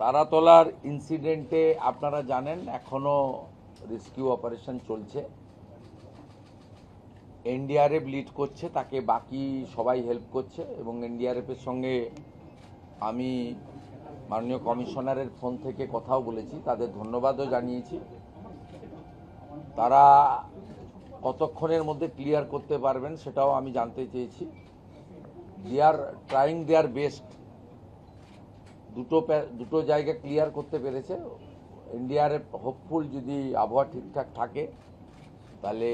তারাতলার ইনসিডেন্টে আপনারা জানেন এখনো রেস্কিউ অপারেশন চলছে। এনডিআরএফ লিড করছে, তাকে বাকি সবাই হেল্প করছে এবং এনডিআরএফের সঙ্গে আমি মাননীয় কমিশনারের ফোন থেকে কথাও বলেছি, তাদের ধন্যবাদও জানিয়েছি। তারা কতক্ষণের মধ্যে ক্লিয়ার করতে পারবেন সেটাও আমি জানতে চেয়েছি। দে আর ট্রাইং দেয়ার বেস্ট। দুটো জায়গা ক্লিয়ার করতে পেরেছে। এনডিআরএফ হোপফুল যদি আবহাওয়া ঠিকঠাক থাকে তাহলে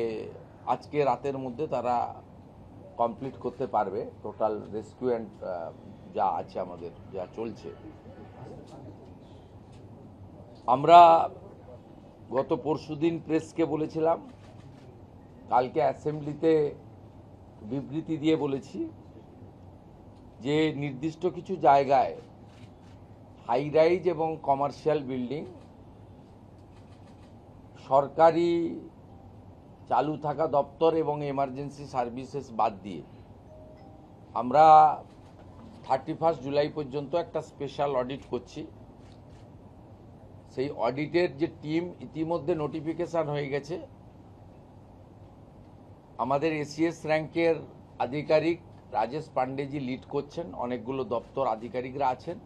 আজকে রাতের মধ্যে তারা কমপ্লিট করতে পারবে টোটাল রেস্কিউ অ্যান্ড যা আছে আমাদের যা চলছে। আমরা গত পরশুদিন প্রেসকে বলেছিলাম, কালকে অ্যাসেম্বলিতে বিবৃতি দিয়ে বলেছি যে নির্দিষ্ট কিছু জায়গায় হাই রাইজ এবং কমার্শিয়াল বিল্ডিং সরকারি চালু থাকা দপ্তর এবং এমার্জেন্সি সার্ভিসেস বাদ দিয়ে আমরা 31 জুলাই পর্যন্ত একটা স্পেশাল অডিট করছি। সেই অডিটের যে টিম ইতিমধ্যে নোটিফিকেশন হয়ে গেছে। আমাদের এসিএস র্যাঙ্কের আধিকারিক রাজেশ পান্ডেজি লিড করছেন, অনেকগুলো দপ্তর আধিকারিকরা আছেন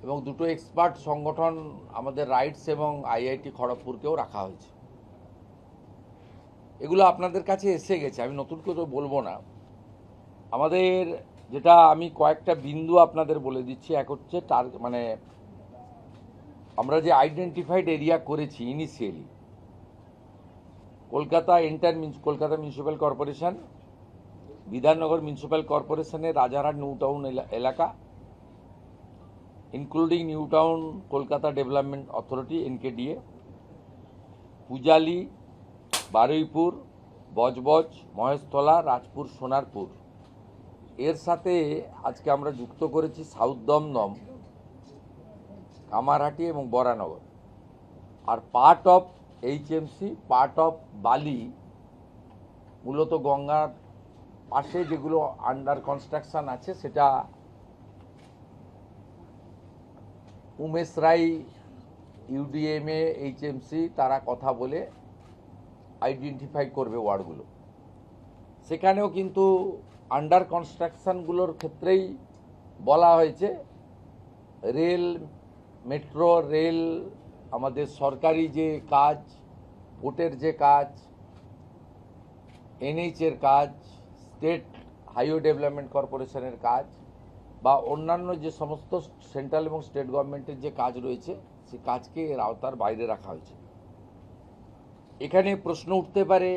এবং দুটো এক্সপার্ট সংগঠন আমাদের রাইটস এবং আইআইটি খড়গপুরকেও রাখা হয়েছে। এগুলো আপনাদের কাছে এসে গেছে, আমি নতুন করে বলবো না। আমাদের যেটা আমি কয়েকটা বিন্দু আপনাদের বলে দিচ্ছি। এক হচ্ছে আমরা যে আইডেন্টিফাইড এরিয়া করেছি initially, Kolkata municipal corporation, Bidhannagar municipal কর্পোরেশনের রাজারহাট নিউ টাউন এলাকা, including new town Kolkata development authority NKDA, Pujali, Baruipur, Budge Budge, Maheshtala, Rajpur, Sonarpur. এর সাথে আজকে আমরা যুক্ত করেছি সাউথ দমদম, কামারহাটি এবং বরানগর। আর part of HMC, part of Bally, মূলত গঙ্গার পাশে যেগুলো আন্ডার কনস্ট্রাকশন আছে সেটা উমেশ রায়, ইউডিএমএ, এইচএমসি তারা কথা বলে আইডেন্টিফাই করবে ওয়ার্ডগুলো। সেখানেও কিন্তু আন্ডার কনস্ট্রাকশনগুলোর ক্ষেত্রেই বলা হয়েছে রেল, মেট্রো রেল, আমাদের সরকারি যে কাজ, পোর্টের যে কাজ, এনএইচের কাজ, স্টেট হাইওয়ে ডেভেলপমেন্ট কর্পোরেশনের কাজ বা অন্যান্য যে সমস্ত সেন্ট্রাল এবং স্টেট গভর্নমেন্টের যে কাজ রয়েছে সেই কাজকে এর আওতার বাইরে রাখা হয়েছে। এখানে প্রশ্ন উঠতে পারে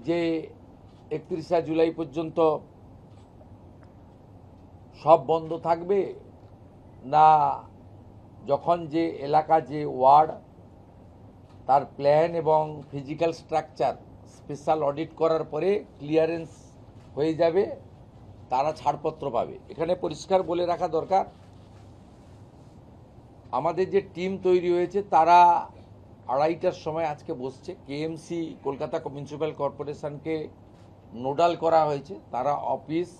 যে 31 জুলাই পর্যন্ত সব বন্ধ থাকবে না যখন যে এলাকা, যে ওয়ার্ড, তার প্ল্যান এবং ফিজিক্যাল স্ট্রাকচার স্পেশাল অডিট করার পরে ক্লিয়ারেন্স হয়ে যাবে তারা ছাড়পত্র পাবে। এখানে পরিষ্কার বলে রাখা দরকার, আমাদের যে টিম তৈরি হয়েছে তারা 2:30টার সময় আজকে বসছে। কেএমসি কলকাতা মিউনিসিপ্যাল কর্পোরেশনকে নোডাল করা হয়েছে। তারা অফিস,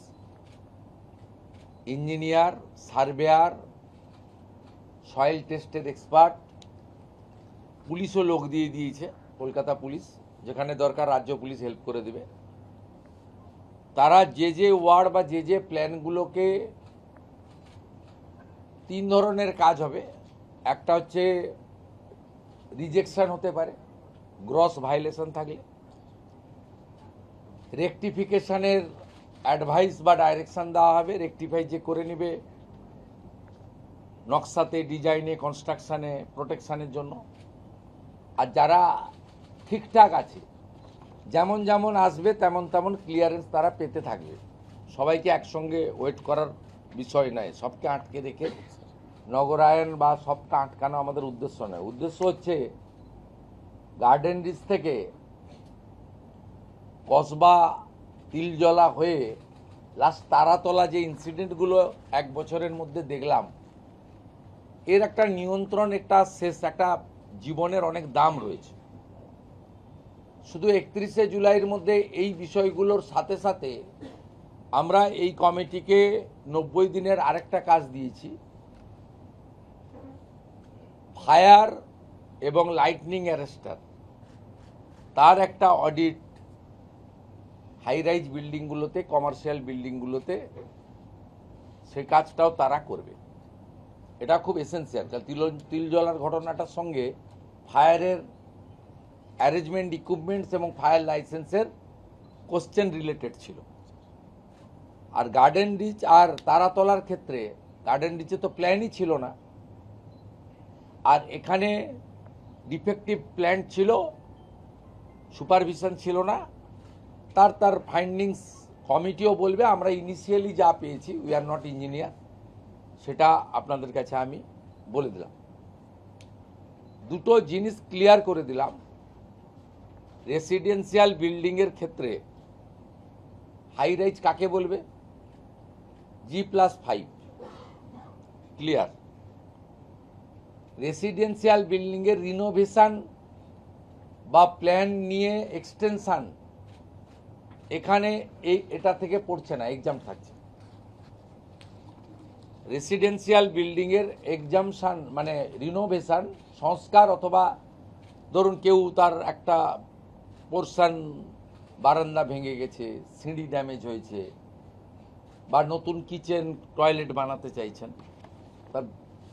ইঞ্জিনিয়ার, সার্ভেয়ার, সয়েল টেস্টের এক্সপার্ট, পুলিশও লোক দিয়ে দিয়েছে, কলকাতা পুলিশ, যেখানে দরকার রাজ্য পুলিশ হেল্প করে দেবে। তারা যে যে ওয়ার্ড বা যে যে প্ল্যানগুলোকে, 3 ধরনের কাজ হবে। একটা হচ্ছে রিজেকশন হতে পারে গ্রস ভায়োলেশন থাকলে, রেকটিফিকেশনের অ্যাডভাইস বা ডাইরেকশন দেওয়া হবে, রেকটিফাই যে করে নেবে নকশাতে, ডিজাইনে, কনস্ট্রাকশানে, প্রোটেকশানের জন্য। আর যারা ঠিকঠাক আছে, যেমন যেমন আসবে তেমন তেমন ক্লিয়ারেন্স তারা পেতে থাকবে। সবাইকে একসঙ্গে ওয়েট করার বিষয় নয়, সবকে আটকে রেখে নগরায়ণ বা সবটা আটকানো আমাদের উদ্দেশ্য নয়। উদ্দেশ্য হচ্ছে গার্ডেন রিচ থেকে কসবা, তিলজলা হয়ে লাস্ট তারাতলা যে ইনসিডেন্টগুলো 1 বছরের মধ্যে দেখলাম, এর একটা নিয়ন্ত্রণ, একটা শেষ, একটা জীবনের অনেক দাম রয়েছে। শুধু 31 জুলাইয়ের মধ্যে এই বিষয়গুলোর সাথে সাথে আমরা এই কমিটিকে 90 দিনের আরেকটা কাজ দিয়েছি, ফায়ার এবং লাইটনিং অ্যারেস্টার তার একটা অডিট হাই রাইজ বিল্ডিংগুলোতে, কমার্শিয়াল বিল্ডিংগুলোতে সেই কাজটাও তারা করবে। এটা খুব এসেন্সিয়াল। তিল জ্বলার ঘটনাটার সঙ্গে ফায়ারের অ্যারেঞ্জমেন্ট, ইকুইপমেন্টস এবং ফায়ার লাইসেন্সের কোশ্চেন রিলেটেড ছিল। আর গার্ডেন রিচ আর তারাতলার ক্ষেত্রে গার্ডেন রিচে তো প্ল্যানই ছিল না, আর এখানে ডিফেক্টিভ প্ল্যান ছিল, সুপারভিশন ছিল না। তার ফাইন্ডিংস কমিটিও বলবে। আমরা ইনিশিয়ালি যা পেয়েছি, উই আর নট ইঞ্জিনিয়ার, সেটা আপনাদের কাছে আমি বলে দিলাম। দুটো জিনিস ক্লিয়ার করে দিলাম। রেসিডেন্সিয়াল বিল্ডিংয়ের ক্ষেত্রে হাই রাইজ কাকে বলবে? G+5 clear. রেসিডেন্সিয়াল বিল্ডিংয়ের রিনোভেশন বা প্ল্যান নিয়ে এক্সটেনশন এখানে এটা থেকে পড়ছে না, এক্সাম থাকছে। রেসিডেন্সিয়াল বিল্ডিংয়ের এক্সামশন মানে রিনোভেশন, সংস্কার, অথবা ধরুন কেউ তার একটা পোর্শন বারান্দা ভেঙে গেছে, সিঁড়ি ড্যামেজ হয়েছে, বা নতুন কিচেন টয়লেট বানাতে চাইছেন, তার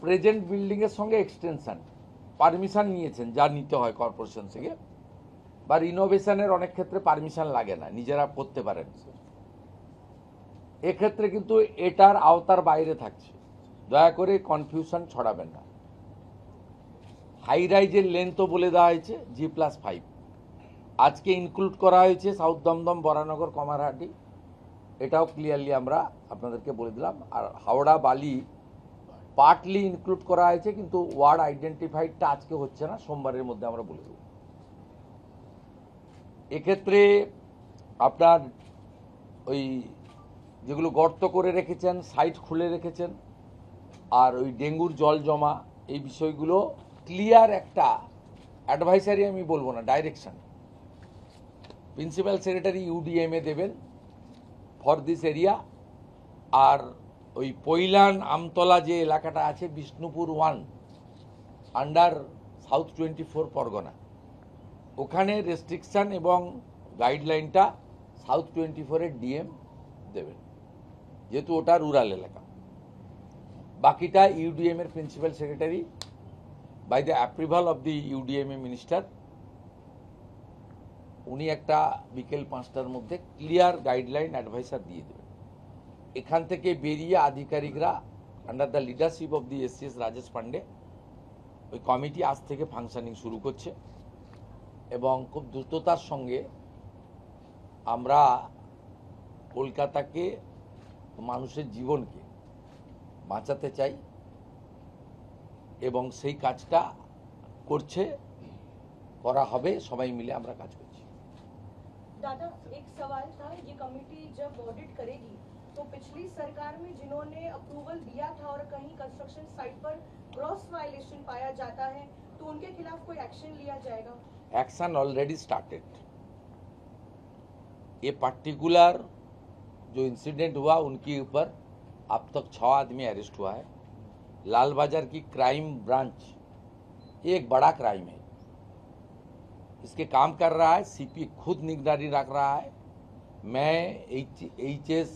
প্রেজেন্ট বিল্ডিংয়ের সঙ্গে এক্সটেনশন পারমিশন নিয়েছেন, যা নিতে হয় কর্পোরেশন থেকে, বা রিনোভেশনের অনেক ক্ষেত্রে পারমিশন লাগে না, নিজেরা করতে পারেন। এক্ষেত্রে কিন্তু এটার আওতার বাইরে থাকছে। দয়া করে কনফিউশন ছড়াবেন না। হাই রাইজের লেন্থও বলে দেওয়া হয়েছে G+5। আজকে ইনক্লুড করা হয়েছে সাউথ দমদম, বরানগর, কমারহাটি, এটাও ক্লিয়ারলি আমরা আপনাদেরকে বলে দিলাম। আর হাওড়া, বালি পার্টলি ইনক্লুড করা হয়েছে, কিন্তু ওয়ার্ড আইডেন্টিফাইডটা আজকে হচ্ছে না, সোমবারের মধ্যে আমরা বলে দেব। এক্ষেত্রে আপনার ওই যেগুলো গর্ত করে রেখেছেন, সাইট খুলে রেখেছেন, আর ওই ডেঙ্গুর জল জমা, এই বিষয়গুলো ক্লিয়ার একটা অ্যাডভাইসারি, আমি বলবো না, ডাইরেকশন প্রিন্সিপাল সেক্রেটারি UDMA দেবেন ফর দিস এরিয়া। আর ওই পৈলান, আমতলা যে এলাকাটা আছে, বিষ্ণুপুর 1 আন্ডার সাউথ 24 পরগনা, ওখানে রেস্ট্রিকশন এবং গাইডলাইনটা সাউথ 24-এর DM দেবেন, যেহেতু ওটা রুরাল এলাকা। বাকিটা UDMA এর principal secretary by the approval of the UDMA minister, উনি একটা বিকেল 5টার মধ্যে ক্লিয়ার গাইডলাইন অ্যাডভাইসার দিয়ে দেবেন। এখান থেকে বেরিয়ে আধিকারিকরা under the leadership of the SCS Rajesh Pandey, ওই কমিটি আজ থেকে ফাংশনিং শুরু করছে, এবং খুব দ্রুততার সঙ্গে আমরা কলকাতাকে, মানুষের জীবনকে বাঁচাতে চাই, এবং সেই কাজটা করা হবে, সবাই মিলে আমরা কাজ করছি। दादा, एक सवाल था, ये कमेटी जब ऑडिट करेगी तो पिछली सरकार में जिन्होंने अप्रूवल दिया था और कहीं कंस्ट्रक्शन साइट पर ग्रॉस वायलेशन पाया जाता है, तो उनके खिलाफ कोई एक्शन लिया जाएगा? Action already started. ये पर्टिकुलर जो इंसिडेंट हुआ, उनके ऊपर अब तक 6 आदमी अरेस्ट हुआ है। लाल बाजार की क्राइम ब्रांच ये एक बड़ा क्राइम है, इसके काम कर रहा है, CP खुद निगरानी रख रहा है। मैं HS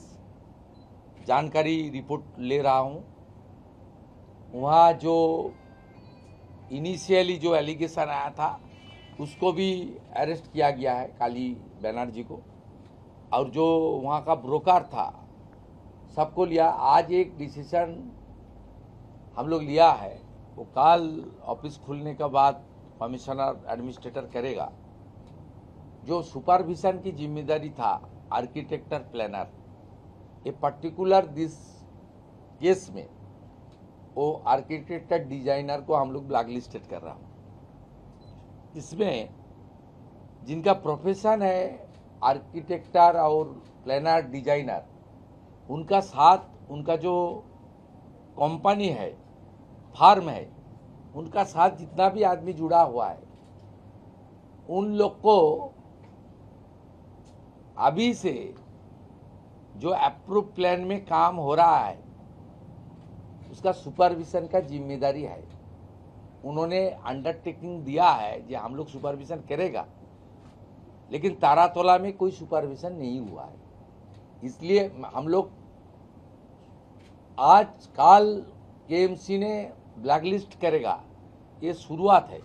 जानकारी रिपोर्ट ले रहा हूँ। वहाँ जो इनिशियली जो एलिगेशन आया था, उसको भी अरेस्ट किया गया है, काली बनर्जी को, और जो वहाँ का ब्रोकर था, सबको लिया। आज एक डिसीजन हम लोग लिया है, वो कल ऑफिस खुलने के बाद कमिश्नर एडमिनिस्ट्रेटर करेगा। जो सुपरविजन की जिम्मेदारी था आर्किटेक्टर प्लानर, ये पर्टिकुलर दिस केस में वो आर्किटेक्टर डिजाइनर को हम लोग ब्लैक लिस्टेड कर रहा हूँ। इसमें जिनका प्रोफेशन है आर्किटेक्टर और प्लानर डिजाइनर, उनका साथ, उनका जो कंपनी है, फार्म है, उनका साथ जितना भी आदमी जुड़ा हुआ है, उन लोग को अभी से जो अप्रूव प्लान में काम हो रहा है, उसका सुपरविजन का जिम्मेदारी है। उन्होंने अंडरटेकिंग दिया है कि हम लोग सुपरविजन करेगा, लेकिन तारातोला में कोई सुपरविजन नहीं हुआ है। इसलिए हम लोग आज काल केएमसी ने ब्लैकलिस्ट करेगा, ये शुरुआत है।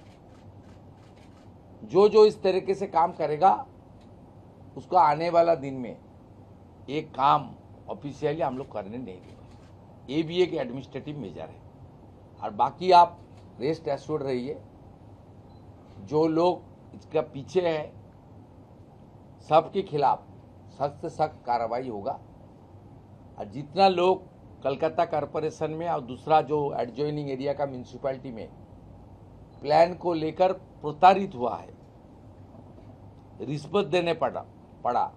जो जो इस तरीके से काम करेगा उसको आने वाला दिन में एक काम ऑफिशियली हम लोग करने नहीं देंगे। ये भी एक एडमिनिस्ट्रेटिव मेजर है। और बाकी आप रेस्ट एश्योर्ड रहिए, जो लोग इसका पीछे है सबके खिलाफ सख्त से सख्त कार्रवाई होगा। और जितना लोग कलकत्ता कॉरपोरेशन में और दूसरा जो एडजॉइनिंग एरिया का म्यूनिसिपैलिटी में प्लान को लेकर प्रताड़ित हुआ है, रिश्वत देने पड़ा,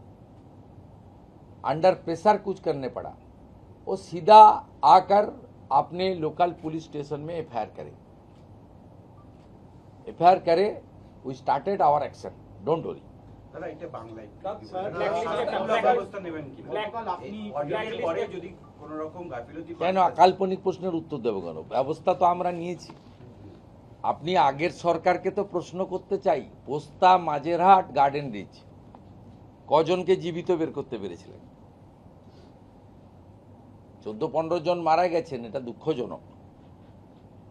अंडर प्रेशर कुछ करने पड़ा, वो सीधा आकर अपने लोकल पुलिस स्टेशन में एफआईआर करे। We started our action, don't worry. দাদা এটা বাংলায় ব্যবস্থা নেবেন কি গতকাল আপনি অডিটের পরে যদি কোনো রকম গাফিলতি কেন কাল্পনিক প্রশ্নের উত্তর দেবো কেন? ব্যবস্থা তো আমরা নিয়েছি। আপনি আগের সরকারকে তো প্রশ্ন করতে চাই, পোস্তা, মাঝেরহাট, গার্ডেন রিচ কজনকে জীবিত বের করতে পেরেছিলেন? 14-15 জন মারা গেছেন, এটা দুঃখজনক।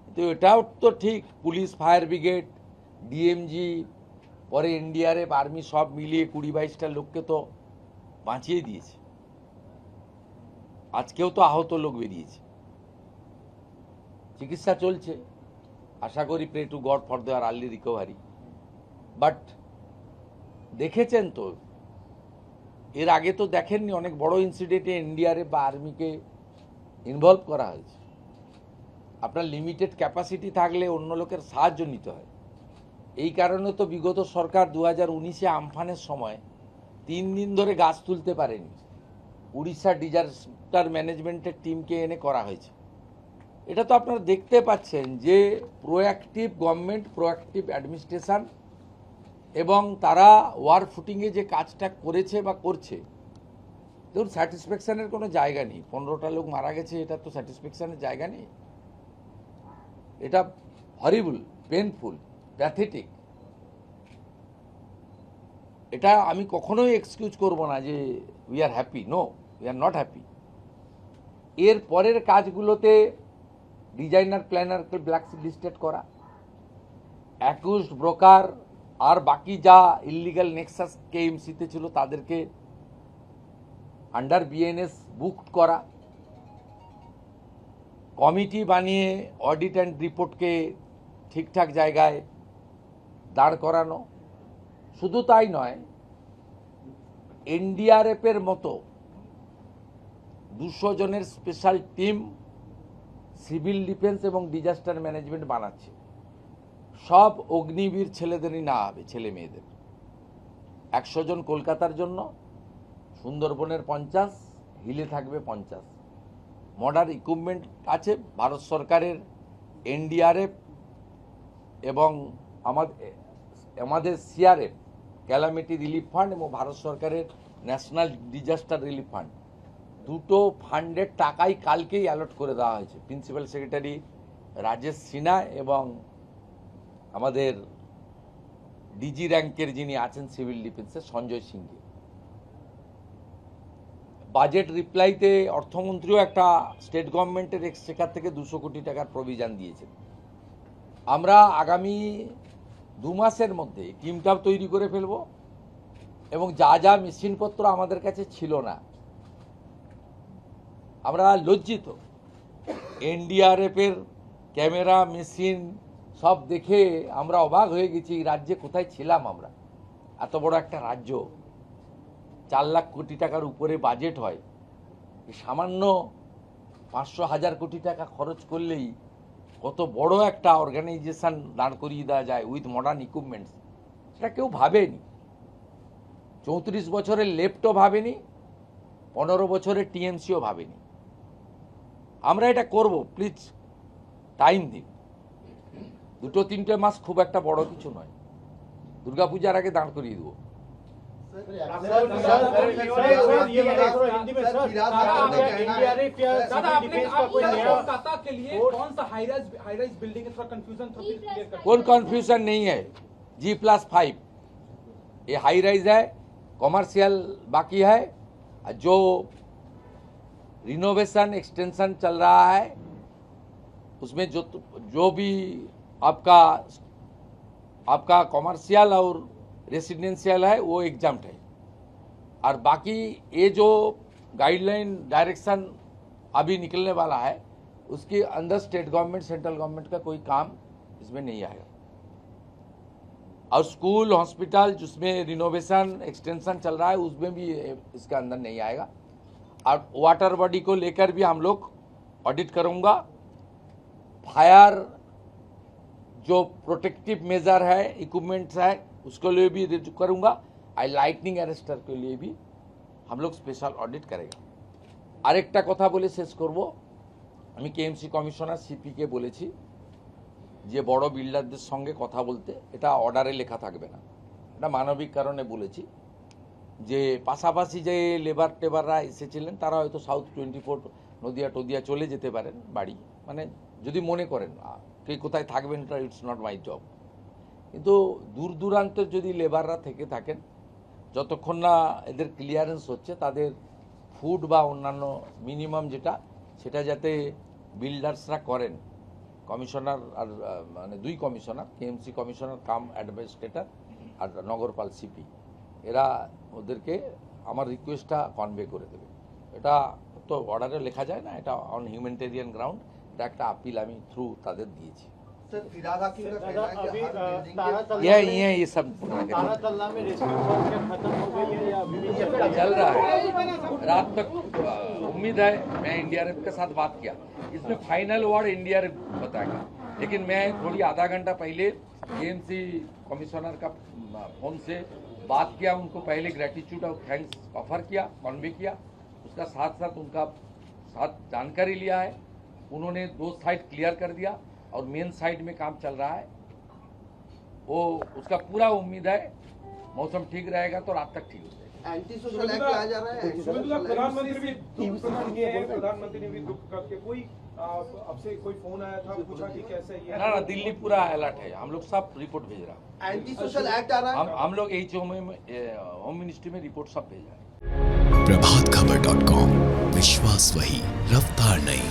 কিন্তু এটাও তো ঠিক, পুলিশ, ফায়ার ব্রিগেড, ডিএমজি, পরে এনডিআরএফ, আর্মি সব মিলিয়ে 20-22টা লোককে তো বাঁচিয়ে দিয়েছে। আজকেও তো আহত লোক বেরিয়েছে, চিকিৎসা চলছে। আশা করি pray to God for their early recovery. But দেখেছেন তো, এর আগে তো দেখেননি অনেক বড় ইনসিডেন্টে এনডিআরএফ বা আর্মিকে ইনভলভ করা হয়েছে। আপনার লিমিটেড ক্যাপাসিটি থাকলে অন্য লোকের সাহায্য নিতে হয়। এই কারণে তো বিগত সরকার 2019-এ আমফানের সময় 3 দিন ধরে গাছ তুলতে পারেনি, উড়িষ্যা ডিজাস্টার ম্যানেজমেন্টের টিমকে এনে করা হয়েছে। এটা তো আপনারা দেখতে পাচ্ছেন যে প্রোঅ্যাক্টিভ গভর্নমেন্ট, প্রোঅ্যাক্টিভ অ্যাডমিনিস্ট্রেশন, এবং তারা ওয়ার ফুটিংয়ে যে কাজটা করেছে বা করছে, ধরুন স্যাটিসফ্যাকশনের কোনো জায়গা নেই। 15টা লোক মারা গেছে, এটা তো স্যাটিসফ্যাকশনের জায়গা নেই। এটা হরিবল, পেনফুল, প্যাথেটিক। এটা আমি কখনোই এক্সকিউজ করব না যে we are happy. No, we are not happy. এর পরের কাজগুলোতে ডিজাইনার, প্ল্যানারকে ব্ল্যাক লিস্টেড করা, অ্যাকিউজড ব্রোকার আর বাকি যা ইলিগাল নেক্সাস কেএমসিতে ছিল তাদেরকে আন্ডার বিএনএস বুকড করা, কমিটি বানিয়ে অডিট অ্যান্ড রিপোর্টকে ঠিকঠাক জায়গায় দাঁড় করানো। শুধু তাই নয়, এনডিআরএফের মতো 200 জনের স্পেশাল টিম সিভিল ডিফেন্স এবং ডিজাস্টার ম্যানেজমেন্ট বানাচ্ছে। সব অগ্নিবীর ছেলেদেরই না হবে, ছেলে মেয়েদের। 100 জন কলকাতার জন্য, সুন্দরবনের 50, হিলে থাকবে 50। মডার্ন ইকুইপমেন্ট আছে ভারত সরকারের, এনডিআরএফ এবং আমাদের সিআরএফ, ক্যালামিটি রিলিফ ফান্ড, এবং ভারত সরকারের ন্যাশনাল ডিজাস্টার রিলিফ ফান্ড, দুটো ফান্ডের টাকাই কালকেই অ্যালট করে দেওয়া হয়েছে প্রিন্সিপাল সেক্রেটারি রাজেশ সিনহা এবং আমাদের ডিজি র্যাঙ্কের যিনি আছেন সিভিল ডিফেন্সের সঞ্জয় সিংকে। বাজেট রিপ্লাইতে অর্থমন্ত্রীও একটা স্টেট গভর্নমেন্টের এক্সচেকার থেকে 200 কোটি টাকার প্রভিশন দিয়েছেন। আমরা আগামী 2 মাসের মধ্যে টিমটা তৈরি করে ফেলব, এবং যা যা মেশিনপত্র আমাদের কাছে ছিল না, আমরা লজ্জিত। এনডিআরএফের ক্যামেরা, মেশিন সব দেখে আমরা অবাক হয়ে গেছি, এই রাজ্যে কোথায় ছিলাম আমরা। এত বড় একটা রাজ্য, 4 লাখ কোটি টাকার উপরে বাজেট হয়, সামান্য 500,000 কোটি টাকা খরচ করলেই কত বড় একটা অর্গানাইজেশন দাঁড় করিয়ে দেওয়া যায় উইথ মডার্ন ইকুইপমেন্টস। সেটা কেউ ভাবেনি। 34 বছরের লেফটও ভাবেনি, 15 বছরের টিএমসিও ভাবেনি। আমরা এটা করব, প্লিজ টাইম দিন। 2-3 মাস খুব একটা বড় কিছু নয়, দুর্গাপূজার আগে দাঁড় করিয়ে দেবো। कोलकाता के लिए कौन सा हाई राइज बिल्डिंग है, थोड़ा कंफ्यूजन था, प्लीज क्लियर कर। कोई कंफ्यूजन नहीं है। G+5 ये हाई राइज है, कॉमर्शियल बाकी है। जो रिनोवेशन एक्सटेंशन चल रहा है उसमें जो भी आपका कॉमर्शियल और रेसिडेंशियल है वो एग्जाम्प्ट है। और बाकी ये जो गाइडलाइन डायरेक्शन अभी निकलने वाला है उसके अंदर स्टेट गवर्नमेंट सेंट्रल गवर्नमेंट का कोई काम इसमें नहीं आएगा। और स्कूल हॉस्पिटल जिसमें रिनोवेशन एक्सटेंशन चल रहा है उसमें भी इसके अंदर नहीं आएगा। और वाटर बॉडी को लेकर भी हम लोग ऑडिट करूंगा। फायर जो प्रोटेक्टिव मेजर है, इक्विपमेंट्स है, उसके लिए भी रिव्यू करूंगा। और लाइटनिंग अरेस्टर के लिए भी हम लोग स्पेशल ऑडिट करेगा। আরেকটা কথা বলে শেষ করব। আমি কেএমসি কমিশনার সিপিকে বলেছি যে বড় বিল্ডারদের সঙ্গে কথা বলতে, এটা অর্ডারে লেখা থাকবে না, এটা মানবিক কারণে বলেছি যে পাশাপাশি যে লেবার টেবাররা এসেছিলেন তারা হয়তো সাউথ 24 নদিয়া টদিয়া চলে যেতে পারেন বাড়ি, মানে যদি মনে করেন কে কোথায় থাকবেন এটা ইটস নট মাই জব। কিন্তু দূর দূরান্তের যদি লেবাররা থেকে থাকেন যতক্ষণ না এদের ক্লিয়ারেন্স হচ্ছে তাদের ফুড বা অন্যান্য মিনিমাম যেটা সেটা যাতে বিল্ডার্সরা করেন। কমিশনার আর মানে দুই কমিশনার, কেএমসি কমিশনার কাম অ্যাডমিনিস্ট্রেটর আর নগরপাল সিপি, এরা ওদেরকে আমার রিকোয়েস্টটা কনভে করে দেবে। এটা তো অর্ডারে লেখা যায় না, এটা অন হিউম্যানিটেরিয়ান গ্রাউন্ড, এটা একটা আপিল আমি থ্রু তাদের দিয়েছি। सर फिराद हाकिम का कहना है कि हर बिल्डिंग के ये सब तारातल्ला में रेस्क्यू प्रक्रिया खत्म हो गई है या अभी भी चल रहा है। रात तक उम्मीद है, मैं एनडीआरएफ के साथ बात किया, इसमें फाइनल वर्ड एनडीआरएफ बताएगा। लेकिन मैं थोड़ी आधा घंटा पहले केएमसी कमिश्नर का फोन से बात किया, उनको पहले ग्रेटिट्यूड और थैंक्स ऑफर किया, कॉन्वे किया, उसका साथ साथ उनका साथ जानकारी लिया है। उन्होंने 2 साइड क्लियर कर दिया और मेन साइड में काम चल रहा है। वो उसका पूरा उम्मीद है मौसम ठीक रहेगा तो रात तक ठीक हो जाएगा। एंटी सोशल एक्ट लाया जा रहा है। प्रधानमंत्री भी दुख प्रकट किए हैं, प्रधानमंत्री ने भी दुख करके कोई आपसे कोई फोन आया था, पूछा कि कैसे ये ना दिल्ली पूरा अलर्ट है, हम लोग सब रिपोर्ट भेज रहा है। एंटी सोशल एक्ट आ रहा है। हम लोग होम मिनिस्ट्री में रिपोर्ट सब भेज रहे हैं। प्रभातखबर.com, विश्वास वही, रफ्तार नहीं।